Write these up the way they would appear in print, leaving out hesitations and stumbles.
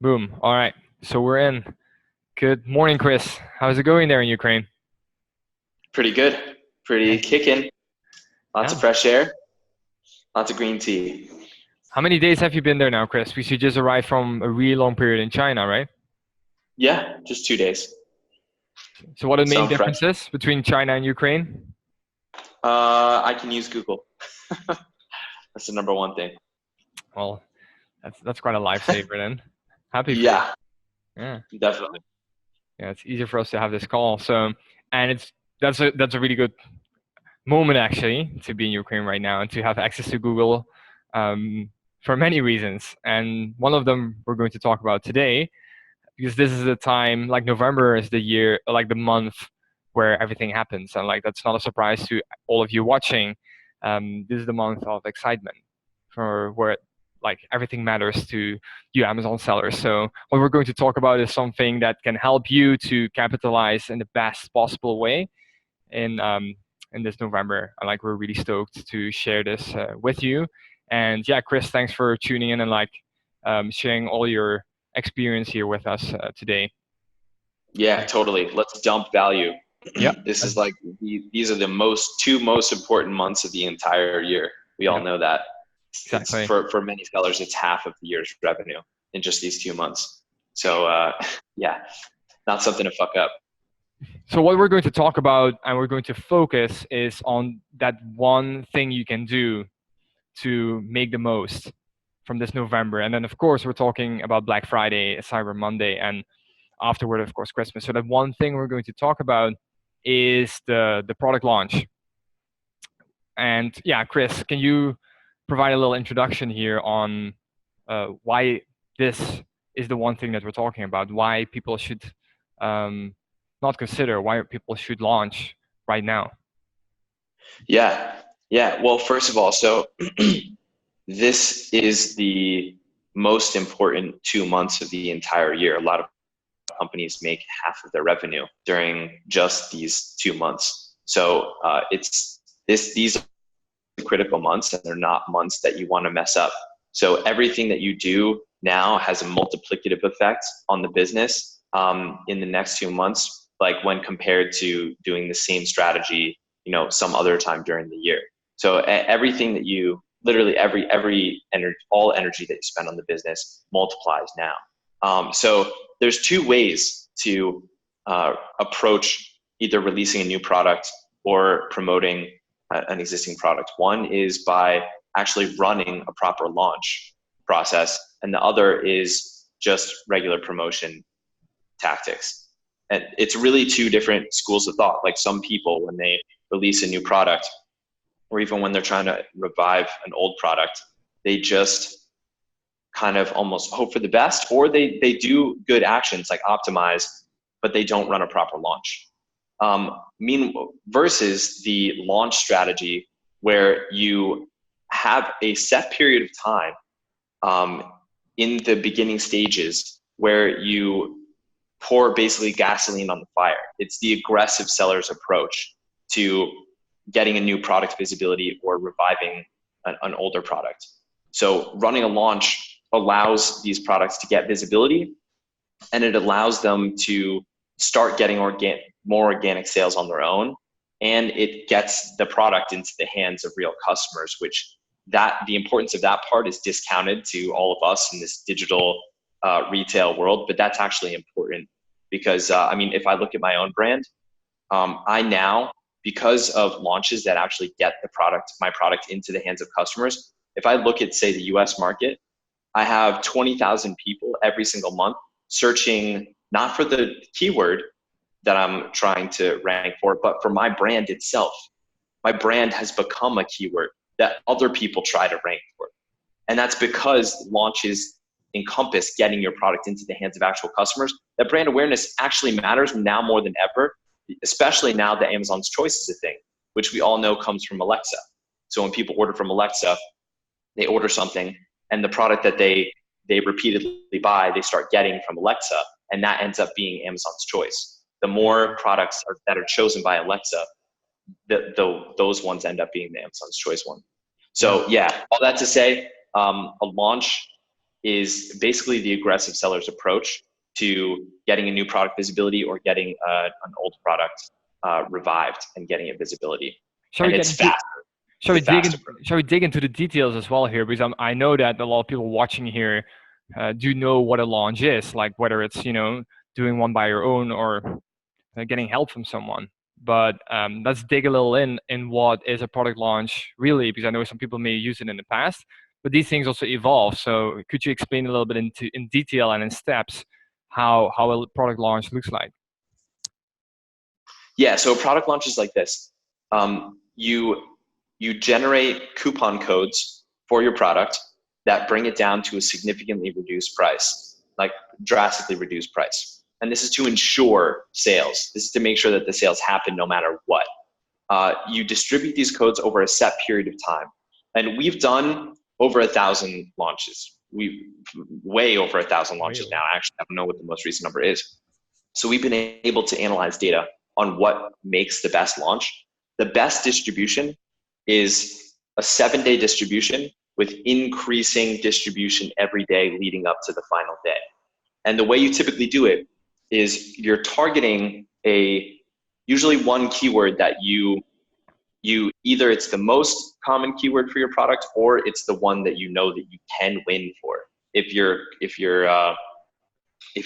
Boom. All right. So we're in. Good morning, Chris. How's it going there in Ukraine? Pretty good. Yeah. Pretty kicking. Lots of Yeah. fresh air. Lots of green tea. How many days have you been there now, Chris? Because you just arrived from a really long period in China, right? Yeah, just 2 days. So what are the So main I'm fresh. differences between China and Ukraine? I can use Google. That's the number one thing. Well, that's quite a lifesaver then. Happy for you. Yeah, Yeah. definitely. Yeah, it's easier for us to have this call. So, and that's a really good moment actually to be in Ukraine right now and to have access to Google for many reasons. And one of them we're going to talk about today because this is the time, like November is the year, like the month where everything happens, and like that's not a surprise to all of you watching. This is the month of excitement for where like everything matters to you Amazon sellers. So what we're going to talk about is something that can help you to capitalize in the best possible way in this November. And like we're really stoked to share this with you. And yeah, Chris, thanks for tuning in and like sharing all your experience here with us today. Yeah, totally. Let's dump value. Yeah, This is like these are the two most important months of the entire year. We all yeah, know that. It's exactly. for many sellers, it's half of the year's revenue in just these 2 months. So yeah, not something to fuck up. So what we're going to talk about and we're going to focus is on that one thing you can do to make the most from this November. And then of course we're talking about Black Friday, Cyber Monday, and afterward of course Christmas. So that one thing we're going to talk about is the product launch. And yeah, Chris, can you provide a little introduction here on why this is the one thing that we're talking about? Why people should um, not consider, why people should launch right now? Yeah. Yeah. Well, first of all, so this is the most important 2 months of the entire year. A lot of companies make half of their revenue during just these 2 months. So these are critical months, and they're not months that you want to mess up. So everything that you do now has a multiplicative effect on the business in the next 2 months, like when compared to doing the same strategy, some other time during the year. So everything that you literally every energy, all energy that you spend on the business multiplies now. So there's two ways to approach either releasing a new product or promoting an existing product. One is by actually running a proper launch process, and the other is just regular promotion tactics. And it's really two different schools of thought. Like some people, when they release a new product, or even when they're trying to revive an old product, they just kind of almost hope for the best, or they do good actions like optimize, but they don't run a proper launch. Versus the launch strategy where you have a set period of time in the beginning stages where you pour basically gasoline on the fire. It's the aggressive seller's approach to getting a new product visibility or reviving an older product. So running a launch allows these products to get visibility, and it allows them to start getting more organic sales on their own, and it gets the product into the hands of real customers, which the importance of that part is discounted to all of us in this digital retail world, but that's actually important because if I look at my own brand, I now, because of launches that actually get my product into the hands of customers, if I look at, say, the US market, I have 20,000 people every single month searching not for the keyword that I'm trying to rank for, but for my brand itself. My brand has become a keyword that other people try to rank for. And that's because launches encompass getting your product into the hands of actual customers. That brand awareness actually matters now more than ever, especially now that Amazon's Choice is a thing, which we all know comes from Alexa. So when people order from Alexa, they order something, and the product that they repeatedly buy, they start getting from Alexa, and that ends up being Amazon's Choice. The more products that are chosen by Alexa, those ones end up being the Amazon's Choice one. Yeah. So yeah, all that to say, a launch is basically the aggressive seller's approach to getting a new product visibility or getting an old product revived and getting it visibility. Shall we And get it's into fast. It's a fast approach. shall we dig into the details as well here? Because I know that a lot of people watching here do know what a launch is, like whether it's doing one by your own or getting help from someone. But let's dig a little in what is a product launch really, because I know some people may use it in the past, but these things also evolve. So could you explain a little bit in detail and in steps how a product launch looks like? Yeah, so product launches like this. You generate coupon codes for your product that bring it down to a significantly reduced price, like drastically reduced price. And this is to ensure sales. This is to make sure that the sales happen no matter what. You distribute these codes over a set period of time. And we've done over 1,000 launches. We've way over 1,000 launches now. Actually, I don't know what the most recent number is. So we've been able to analyze data on what makes the best launch. The best distribution is a 7-day distribution with increasing distribution every day leading up to the final day. And the way you typically do it is you're targeting usually one keyword that you either it's the most common keyword for your product or it's the one that you know that you can win for. If your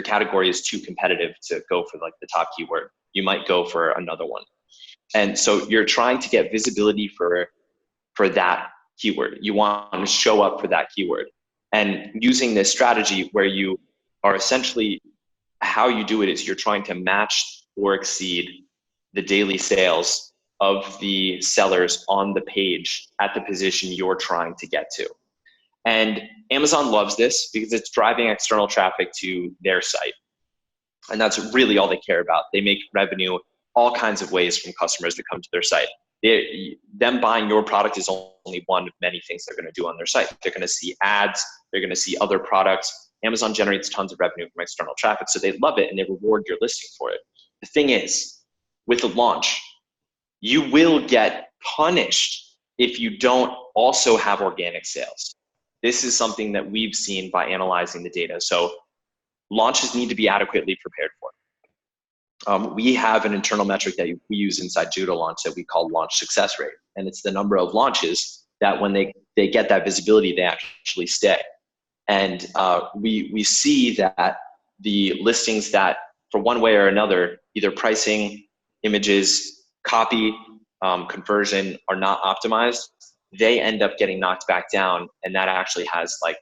category is too competitive to go for like the top keyword, you might go for another one. And so you're trying to get visibility for that keyword. You want to show up for that keyword. And using this strategy where you are essentially, how you do it is you're trying to match or exceed the daily sales of the sellers on the page at the position you're trying to get to. And Amazon loves this because it's driving external traffic to their site. And that's really all they care about. They make revenue all kinds of ways from customers that come to their site. Them buying your product is only one of many things they're going to do on their site. They're going to see ads. They're going to see other products. Amazon generates tons of revenue from external traffic, so they love it and they reward your listing for it. The thing is, with the launch, you will get punished if you don't also have organic sales. This is something that we've seen by analyzing the data. So launches need to be adequately prepared for. We have an internal metric that we use inside Judolaunch that we call launch success rate. And it's the number of launches that when they get that visibility, they actually stay. And we see that the listings that, for one way or another, either pricing, images, copy, conversion are not optimized, they end up getting knocked back down. And that actually has like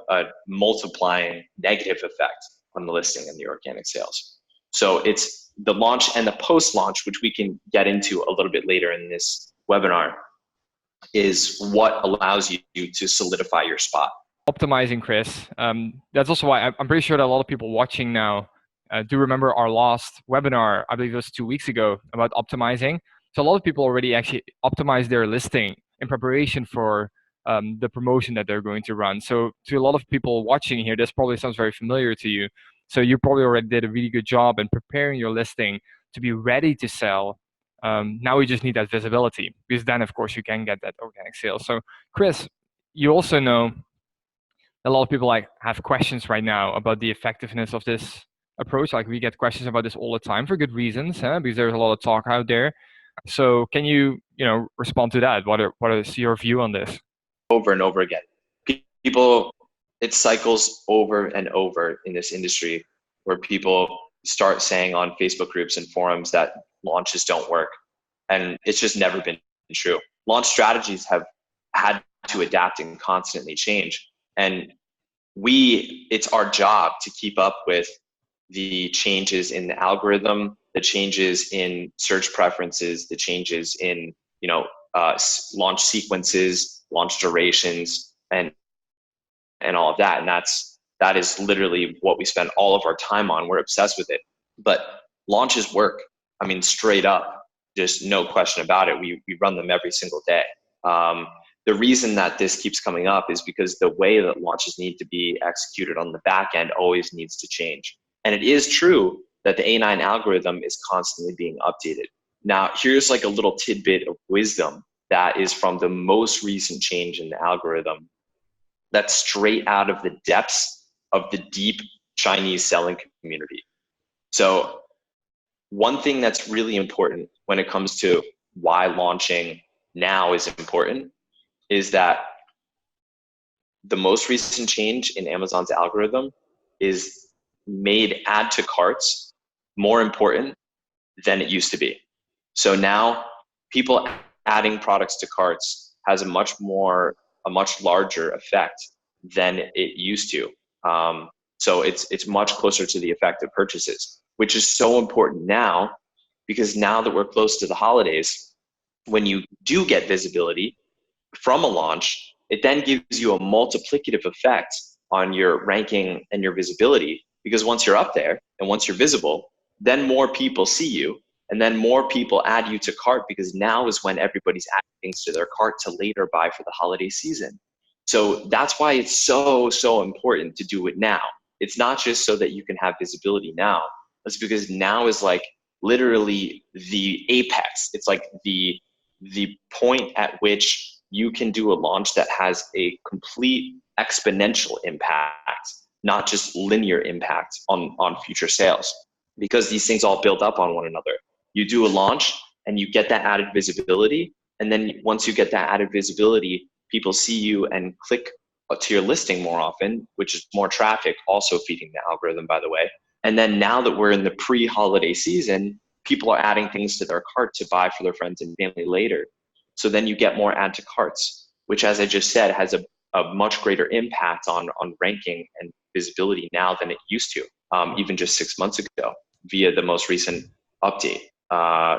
a multiplying negative effect on the listing and the organic sales. So it's the launch and the post-launch, which we can get into a little bit later in this webinar, is what allows you to solidify your spot. Optimizing, Chris. That's also why I'm pretty sure that a lot of people watching now do remember our last webinar, I believe it was 2 weeks ago, about optimizing. So a lot of people already actually optimize their listing in preparation for the promotion that they're going to run. So to a lot of people watching here, this probably sounds very familiar to you. So you probably already did a really good job in preparing your listing to be ready to sell. Now we just need that visibility, because then of course you can get that organic sales. So Chris, you also know a lot of people have questions right now about the effectiveness of this approach. Like we get questions about this all the time for good reasons, because there's a lot of talk out there. So can you respond to that? What is your view on this? Over and over again. People, it cycles over and over in this industry where people start saying on Facebook groups and forums that launches don't work. And it's just never been true. Launch strategies have had to adapt and constantly change. And it's our job to keep up with the changes in the algorithm, the changes in search preferences, the changes in launch sequences, launch durations, and all of that. And that is literally what we spend all of our time on. We're obsessed with it. But launches work. I mean, straight up, just no question about it. We run them every single day. The reason that this keeps coming up is because the way that launches need to be executed on the back end always needs to change. And it is true that the A9 algorithm is constantly being updated. Now, here's like a little tidbit of wisdom that is from the most recent change in the algorithm. that's straight out of the depths of the deep Chinese selling community. So one thing that's really important when it comes to why launching now is important is that the most recent change in Amazon's algorithm is made add to carts more important than it used to be. So now people adding products to carts has a much larger effect than it used to. So it's much closer to the effect of purchases, which is so important now because now that we're close to the holidays, when you do get visibility from a launch, it then gives you a multiplicative effect on your ranking and your visibility because once you're up there and once you're visible, then more people see you and then more people add you to cart because now is when everybody's adding things to their cart to later buy for the holiday season. So that's why it's so important to do it now. It's not just so that you can have visibility now. It's because now is like literally the apex. It's like the point at which you can do a launch that has a complete exponential impact, not just linear impact on future sales, because these things all build up on one another. You do a launch and you get that added visibility. And then once you get that added visibility, people see you and click to your listing more often, which is more traffic, also feeding the algorithm, by the way. And then now that we're in the pre-holiday season, people are adding things to their cart to buy for their friends and family later. So then you get more add to carts, which, as I just said, has a much greater impact on ranking and visibility now than it used to, even just 6 months ago, via the most recent update,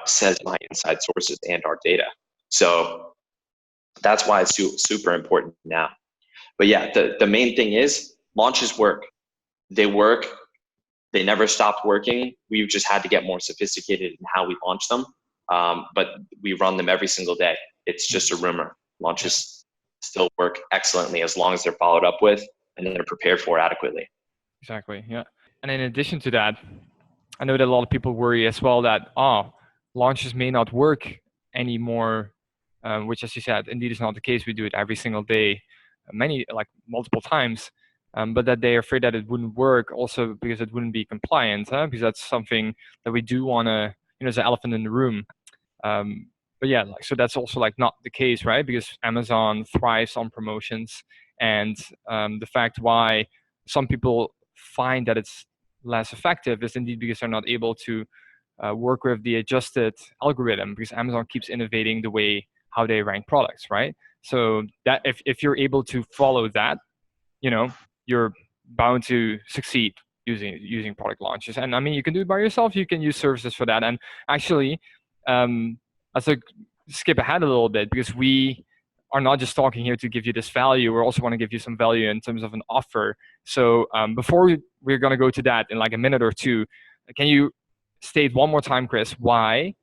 says my inside sources and our data. So that's why it's super important now. But yeah, the main thing is launches work. They work. They never stopped working. We've just had to get more sophisticated in how we launch them. But we run them every single day. It's just a rumor. Launches still work excellently as long as they're followed up with and they're prepared for adequately. Exactly. Yeah. And in addition to that, I know that a lot of people worry as well that launches may not work anymore, which, as you said, indeed is not the case. We do it every single day, multiple times, but that they're afraid that it wouldn't work also because it wouldn't be compliant, because that's something that we do want to, there's an elephant in the room. But yeah, so that's also not the case, right? Because Amazon thrives on promotions, and the fact why some people find that it's less effective is indeed because they're not able to work with the adjusted algorithm, because Amazon keeps innovating the way how they rank products, right? So that if you're able to follow that, you're bound to succeed using product launches. And I mean, you can do it by yourself. You can use services for that. And actually, as a skip ahead a little bit, because we are not just talking here to give you this value. We also want to give you some value in terms of an offer. So before we're going to go to that in like a minute or two, can you state one more time, Chris, why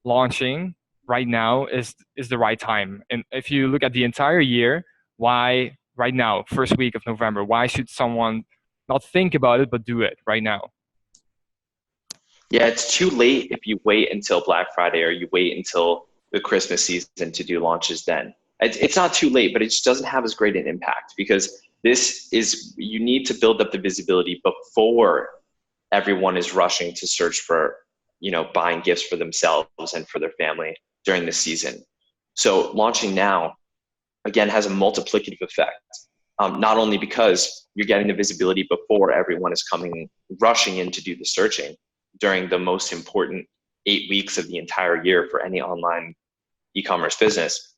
launching right now is the right time? And if you look at the entire year, why right now, first week of November, why should someone not think about it, but do it right now? Yeah, it's too late if you wait until Black Friday or you wait until the Christmas season to do launches then. It's not too late, but it just doesn't have as great an impact because you need to build up the visibility before everyone is rushing to search for, buying gifts for themselves and for their family during the season. So launching now, again, has a multiplicative effect. Not only because you're getting the visibility before everyone is rushing in to do the searching during the most important 8 weeks of the entire year for any online e-commerce business,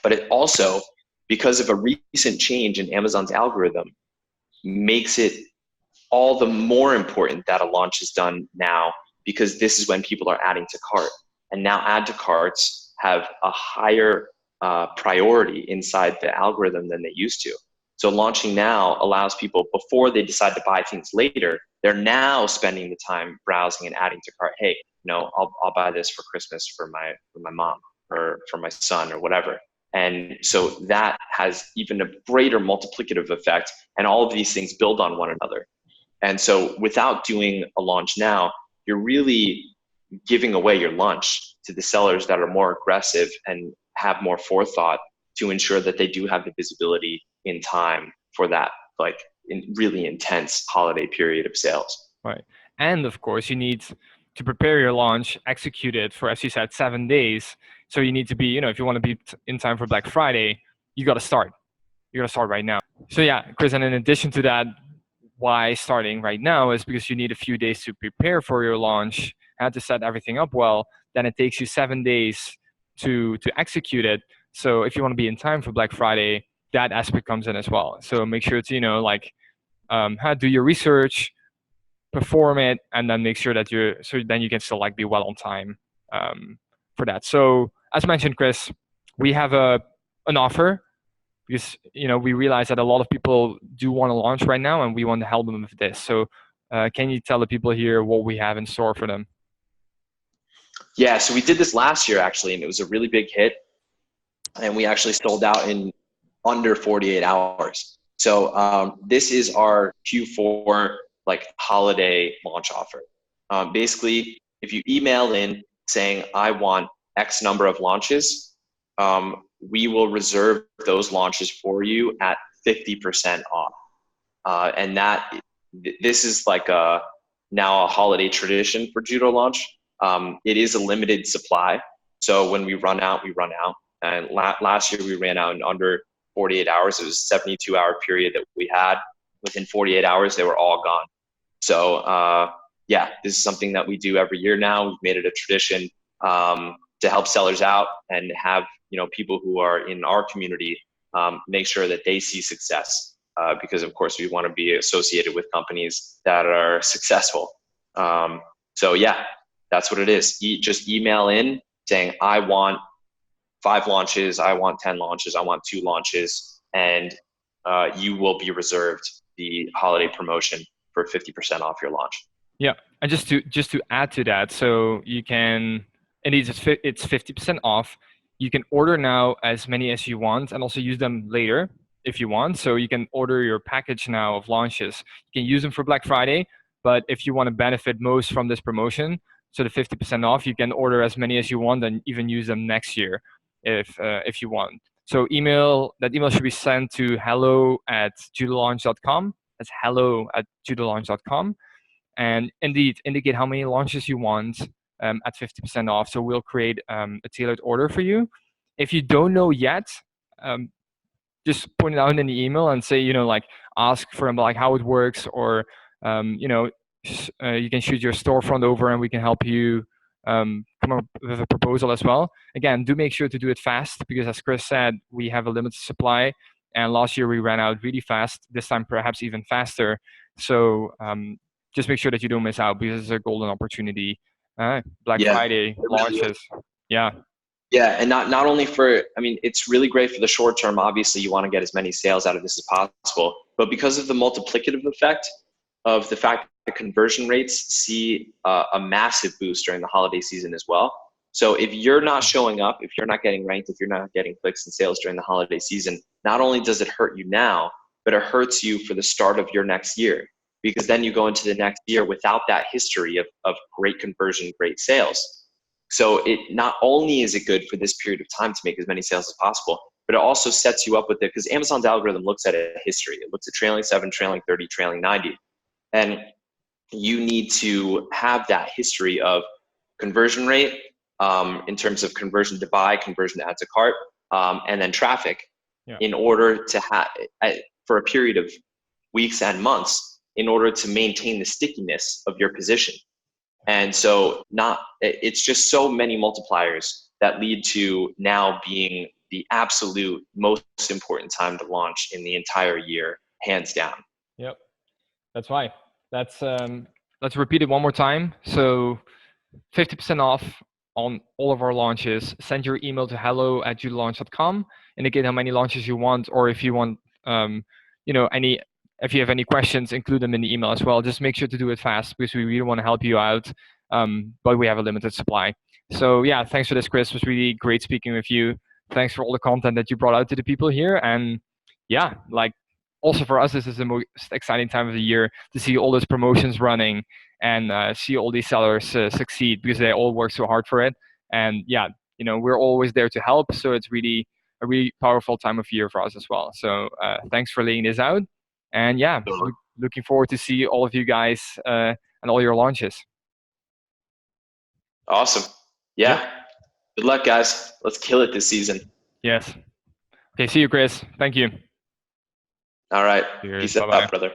but it also, because of a recent change in Amazon's algorithm, makes it all the more important that a launch is done now, because this is when people are adding to cart. And now add to carts have a higher priority inside the algorithm than they used to. So launching now allows people, before they decide to buy things later, they're now spending the time browsing and adding to cart. Hey, I'll buy this for Christmas for my mom or for my son or whatever. And so that has even a greater multiplicative effect, and all of these things build on one another. And so without doing a launch now, you're really giving away your lunch to the sellers that are more aggressive and have more forethought to ensure that they do have the visibility in time for that like really intense holiday period of sales. Right. And of course, you need to prepare your launch, execute it for, as you said, 7 days. So you need to be, if you want to be in time for Black Friday, you got to start. You got to start right now. So yeah, Chris, and in addition to that, why starting right now is because you need a few days to prepare for your launch and to set everything up well. Then it takes you 7 days to execute it. So if you want to be in time for Black Friday, that aspect comes in as well. So make sure to do your research, perform it, and then make sure that then you can still like be well on time for that. So as mentioned, Chris, we have an offer because we realize that a lot of people do want to launch right now, and we want to help them with this. So can you tell the people here what we have in store for them? Yeah, so we did this last year actually, and it was a really big hit, and we actually sold out in under 48 hours. So this is our Q4 like holiday launch offer. Basically, if you email in saying I want X number of launches, we will reserve those launches for you at 50% off. And this is like now a holiday tradition for Judolaunch. It is a limited supply. So when we run out, we run out. And last year we ran out in under 48 hours. It was a 72-hour period that we had. Within 48 hours, they were all gone. So yeah, this is something that we do every year now. We've made it a tradition to help sellers out and have people who are in our community make sure that they see success because of course we want to be associated with companies that are successful. So yeah, that's what it is. Just email in saying I want 5 launches, I want 10 launches, I want 2 launches, and you will be reserved the holiday promotion for 50% off your launch. Yeah, and just to add to that, so you can, indeed, it's 50% off. You can order now as many as you want, and also use them later if you want. So you can order your package now of launches. You can use them for Black Friday, but if you want to benefit most from this promotion, so the 50% off, you can order as many as you want and even use them next year if you want. So that email should be sent to hello@judolaunch.com. That's hello@judolaunch.com. And indeed, indicate how many launches you want at 50% off. So we'll create a tailored order for you. If you don't know yet, just point it out in the email and say, ask for like how it works, or you can shoot your storefront over and we can help you come up with a proposal as well. Again, do make sure to do it fast because, as Chris said, we have a limited supply, and last year we ran out really fast. This time, perhaps even faster. So just make sure that you don't miss out because it's a golden opportunity. Black Friday launches. Yeah. Yeah, and not only for, I mean, it's really great for the short term. Obviously, you want to get as many sales out of this as possible, but because of the multiplicative effect of the fact that conversion rates see a massive boost during the holiday season as well. So if you're not showing up, if you're not getting ranked, if you're not getting clicks and sales during the holiday season, not only does it hurt you now, but it hurts you for the start of your next year, because then you go into the next year without that history of great conversion, great sales. So it not only is it good for this period of time to make as many sales as possible, but it also sets you up with it because Amazon's algorithm looks at a history. It looks at trailing 7, trailing 30, trailing 90. And you need to have that history of conversion rate in terms of conversion to buy, conversion to add to cart, and then traffic in order to have, for a period of weeks and months, in order to maintain the stickiness of your position. And so it's just so many multipliers that lead to now being the absolute most important time to launch in the entire year, hands down. Yep, that's right. Let's repeat it one more time. So 50% off on all of our launches. Send your email to hello@judolaunch.com. Indicate how many launches you want, or if you want, if you have any questions, include them in the email as well. Just make sure to do it fast because we really want to help you out, but we have a limited supply. So yeah, thanks for this, Chris. It was really great speaking with you. Thanks for all the content that you brought out to the people here. And yeah, also for us, this is the most exciting time of the year to see all those promotions running and see all these sellers succeed because they all work so hard for it. And yeah, we're always there to help. So it's really a really powerful time of year for us as well. So thanks for laying this out. And yeah, looking forward to see all of you guys and all your launches. Awesome. Yeah. Yep. Good luck, guys. Let's kill it this season. Yes. Okay, see you, Chris. Thank you. All right. Cheers. Peace Bye-bye. out, brother.